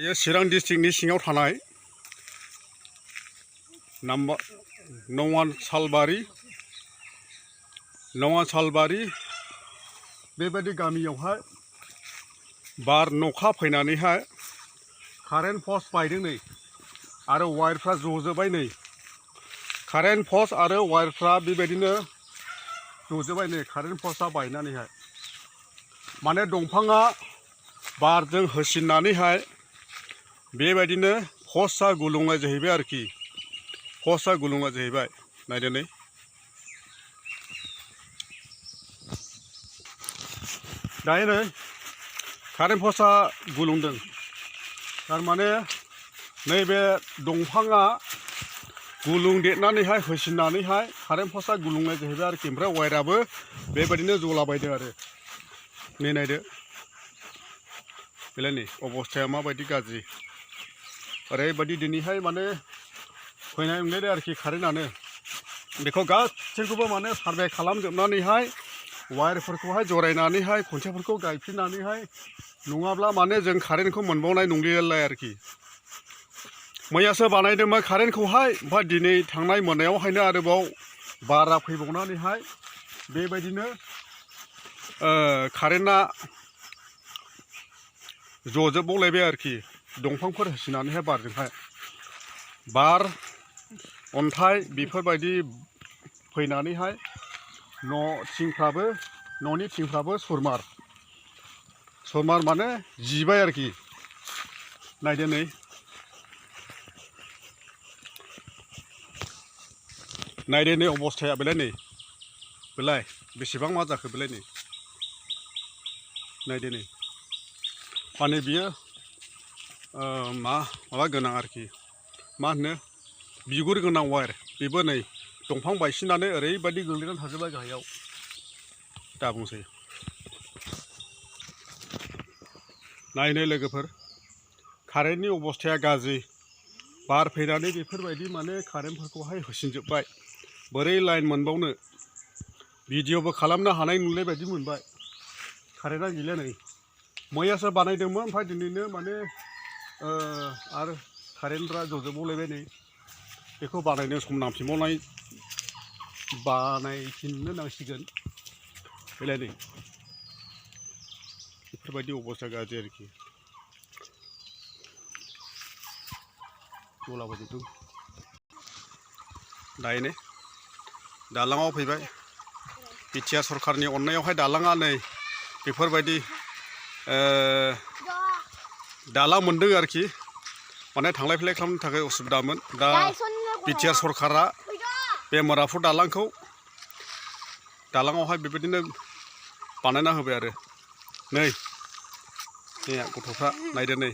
ये चिरां डिस्ट्रिक्टनि सिङाव थानाय नाम्बार नवान सालबारि बेबायदि गामियावहाय बार नखा फैनानैहाय कारेन्ट पस्ट बायदों नै आरो वायरफ्रा जजोब्बाय नै कारेन्ट पस्ट आरो वायरफ्रा बेबायदिनो जजोब्बाय नै कारेन्ट पस्टआ बायनानैहाय माने दंफाङा बारजों होसिननानैहाय बेबायदिनो पस्टआ गुलुंनाय जाहैबाय आरोखि पस्टआ गुलुंनाय जाहैबाय नायदो नै दायो नै कारेन्ट पस्टआ गुलुंदों थारमाने नैबे दंफाङा गुलुंदेरनानैहाय होसिननानैहाय कारेन्ट पस्टआ गुलुंनाय जाहैबाय आरोखि ओमफ्राय वायराबो बेबायदिनो जलाबायदों आरो नै नायदो बेलाय नै अबस्थाया माबायदि गाज्रि ओरैबायदि दिनैहाय माने फैनाय मोनलायदों आरोखि कारेन्टआनो बेखौ गासैखौबो माने सार्भे खालामजोबनानैहाय वायरफोरखौहाय जरायनानैहाय खुन्थियाफोरखौ गायफिननानैहाय नङाब्ला माने जों कारेन्टखौ मोनबावनाय नंलियालाय आरोखि मैयासो बानायदोंमोन कारेन्टखौहाय ओमफ्राय दिनै थांनाय मोनायावहायनो आरोबाव बारा फैबावनानैहाय बेबायदिनो कारेन्टआ जजोबबावलायबाय आरोखि दंफांफोर होसिनानैहाय बारजोंहाय बार अन्थाइ बेफोरबायदि फैनानैहाय न'नि थिंफ्राबो सुरमार माने जिबाय आरोखि नायदो नै नायदो नै अबस्थाया बेलाय बेसेबां मा जाखो बेलाय नै नायदो नै माने बियो माबा गोनां आरोखि मा होनो बिगुर गोनां वायर बेबो नै दंफां बायसिनानै ओरैबायदि गोग्लैनानै थाजोब्बाय गाहायाव दा बुंसै नायनो लोगोफोर कारेन्टनि अबस्थाया गाज्रि बार फैनानै बेफोरबायदि माने कारेन्टफोरखौहाय होसिनजोब्बाय बोरै लाइन मोनबावनो भिडिअबो खालामनो हानाय नंलाय बायदि मोनबाय कारेन्टआ गैला नै मैयासो बानायदोंमोन ओमफ्राय दिनैनो माने आरो कारेन्टफ्रा जजोबबावलायबाय नै बेखौ बानायनो सम बानायफिननो नांसिगोन बेलाय नै बेफोरबायदि अबस्था गाज्रि आरोखि जलाबायजोबदों दायो नै दालाङाव फैबाय बिटिआर सरकारनि अननायावहाय दालाङा नै बेफोरबायदि दालां मोनदों आरोखि माने थांलाय फैलाय खालामनो थाखाय उसुबिदामोन दा बिटिआर सरकारा बे मोराफुर दालाङावहाय बेबायदिनो बानायना होबाय आरो नै गथ'फ्रा नायदो नै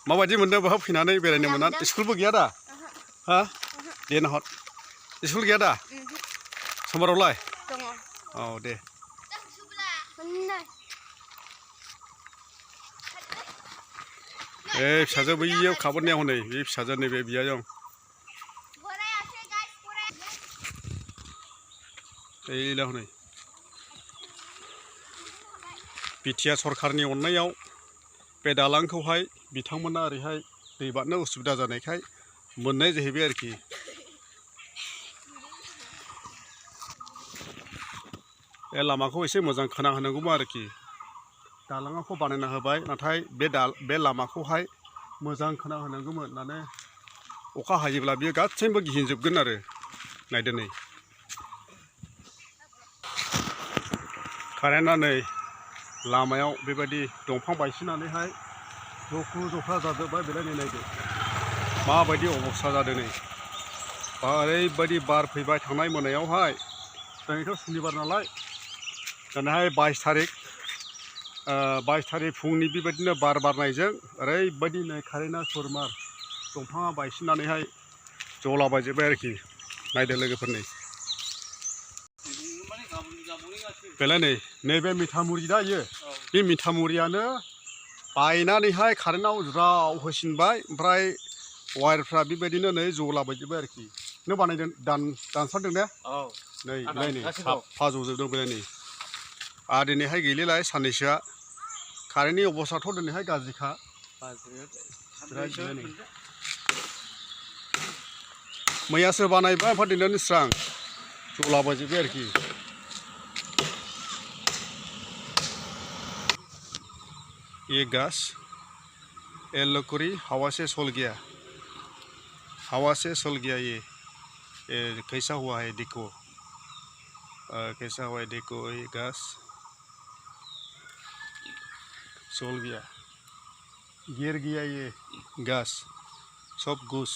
माबायदि मोनदों बेहाय फैनानै बेरायनो मोननानै स्कुलबो गैया दा हा दे नाहर स्कुल गैया दा समबारावलाय दङ औ दे फिसाजो बैयाव खाबोनायाव नै बे फिसाजो नैबे बियाजों ओइला हनै बिटिआर सरकारनि अननायाव बे दालांखौहाय बिथांमोना ओरैहाय दै बारनो उसुबिदा जानायखाय मोननाय जाहैबाय आरोखि बे लामाखौ एसे मोजां खोना होनांगौमोन आरोखि दालांखौ बानायना होबाय नाथाय बे लामाखौहाय मोजां खोना होनांगौमोन माने अखा हायोब्ला बियो गासैबो गिहिनजोबगोन आरो नायदो नै कारेन्टआ नै लामायाव बेबायदि दंफां बायसिनानैहाय जख्रु जख्रा जाजोब्बाय बेलाय नै नायदो माबायदि अबस्था जादों नै ओरैबायदि बार फैबाय थांनाय मोनायावहाय दिनैथ' सुनिबार नालाय दिनैहाय 22 तारिख फुंनि बेबायदिनो बार बारनायजों ओरैबायदि नै कारेन्टआ सुरमार दंफाङा बायसिननानैहाय जलाबायजोब्बाय आरोखि नायदो लोगोफोर नै बेलाय नै नैबे मिथामुरि दा इयो बे मिथामुरियानो बायनानैहाय कारेन्टआव ज्राव होसिनबाय ओमफ्राय वायरफ्रा बेबायदिनो नै जलाबायजोब्बाय आरोखि नों बानायदों दानसारदों ने नै बेलाय नै साफा जजोबदों बेलाय नै आरो दिनैहाय गैलिलाय साननैसोआ कारेन्टनि अबस्थाथ' दिनैहाय गाज्रिखा मैयासो बानायबाय ओमफ्राय दिनै स्रां जलाबायजोब्बाय आरोखि ये गैस येलो करी हवा से सोल गया ये कैसा हुआ है देखो कैसा हुआ है देखो ये गैस सोल गया गिर गया ये गैस सब घुस